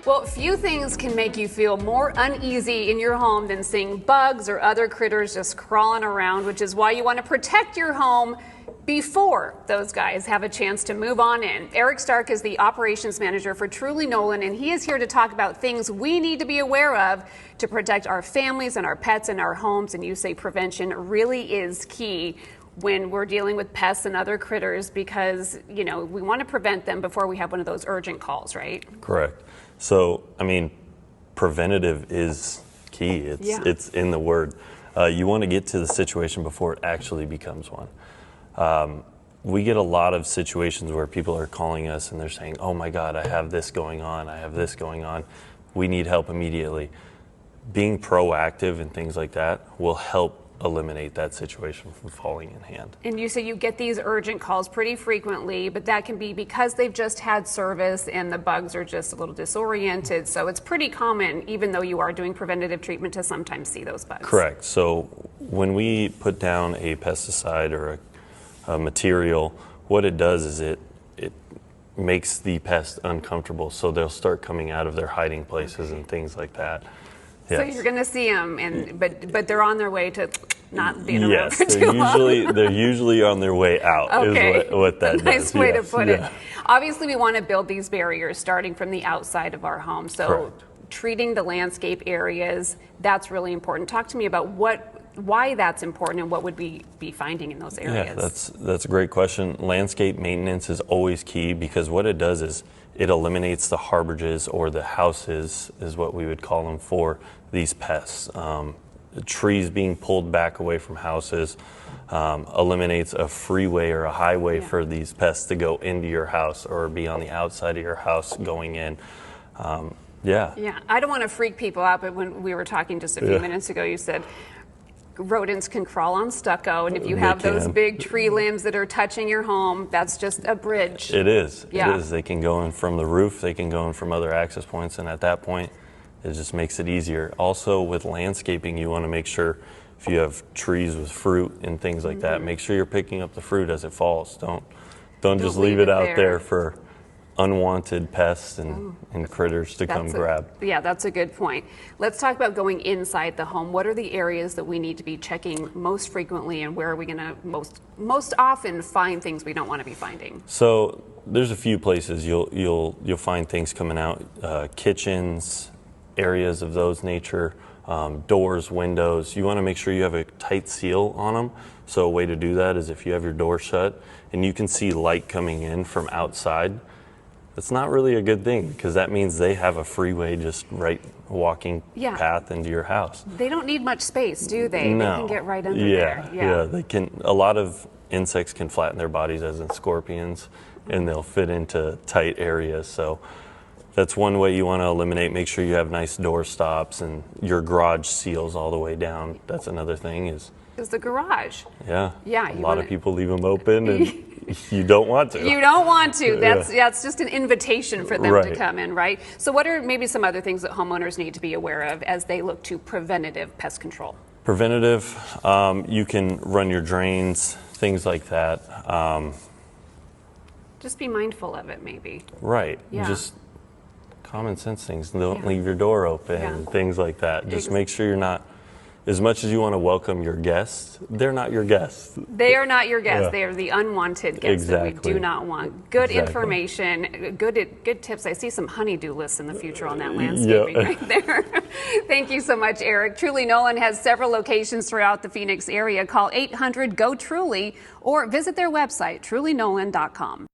Well, few things can make you feel more uneasy in your home than seeing bugs or other critters just crawling around, which is why you want to protect your home before those guys have a chance to move on in. Eric Stark is the operations manager for Truly Nolen, and he is here to talk about things we need to be aware of to protect our families and our pets and our homes. And you say prevention really is key when we're dealing with pests and other critters, because, you know, we want to prevent them before we have one of those urgent calls, right? Correct. So, I mean, preventative is key. It's in the word. You want to get to the situation before it actually becomes one. We get a lot of situations where people are calling us and they're saying, oh my God, I have this going on. I have this going on. We need help immediately. Being proactive and things like that will help eliminate that situation from falling in hand. And you say you get these urgent calls pretty frequently, but that can be because they've just had service and the bugs are just a little disoriented. So it's pretty common, even though you are doing preventative treatment, to sometimes see those bugs. Correct. So when we put down a pesticide or a material, what it does is it makes the pest uncomfortable. So they'll start coming out of their hiding places and things like that. Yes. So you're going to see them, but they're on their way to not being around for too they're usually on their way out. Okay. Is what that nice does. way to put it. Obviously, we want to build these barriers starting from the outside of our home. So Correct. Treating the landscape areas, that's really important. Talk to me about why that's important and what would we be finding in those areas. Yeah, that's a great question. Landscape maintenance is always key, because what it does is it eliminates the harborages, or the houses is what we would call them, for these pests. Trees being pulled back away from houses eliminates a freeway or a highway for these pests to go into your house or be on the outside of your house going in. Yeah, I don't want to freak people out, but when we were talking just a few minutes ago, you said rodents can crawl on stucco, and if you have those big tree limbs that are touching your home, that's just a bridge. It is. Yeah. It is. They can go in from the roof, they can go in from other access points, and at that point, it just makes it easier. Also, with landscaping, you want to make sure, if you have trees with fruit and things like that, make sure you're picking up the fruit as it falls. Don't just leave it out there for unwanted pests and critters to come grab. Yeah, that's a good point. Let's talk about going inside the home. What are the areas that we need to be checking most frequently, and where are we going to most often find things we don't want to be finding? So there's a few places you'll find things coming out. Kitchens, areas of those nature, doors, windows. You want to make sure you have a tight seal on them. So a way to do that is if you have your door shut and you can see light coming in from outside, that's not really a good thing, because that means they have a freeway just walking path into your house. They don't need much space, do they? No. They can get right under there. Yeah, they can. A lot of insects can flatten their bodies, as in scorpions, and they'll fit into tight areas. So that's one way you want to eliminate. Make sure you have nice door stops and your garage seals all the way down. That's another thing is the garage. Yeah. Yeah. A lot of people leave them open, and you don't want to. You don't want to. That's just an invitation for them to come in, right? So what are maybe some other things that homeowners need to be aware of as they look to preventative pest control? Preventative, you can run your drains, things like that. Just be mindful of it, maybe. Right. Yeah. Just common sense things. Don't leave your door open, things like that. Just make sure you're not, as much as you want to welcome your guests, they're not your guests. They are not your guests. They are the unwanted guests that we do not want. Good information, good tips. I see some honey-do lists in the future on that landscaping right there. Thank you so much, Eric. Truly Nolen has several locations throughout the Phoenix area. Call 800-GO-TRULY or visit their website, trulynolen.com.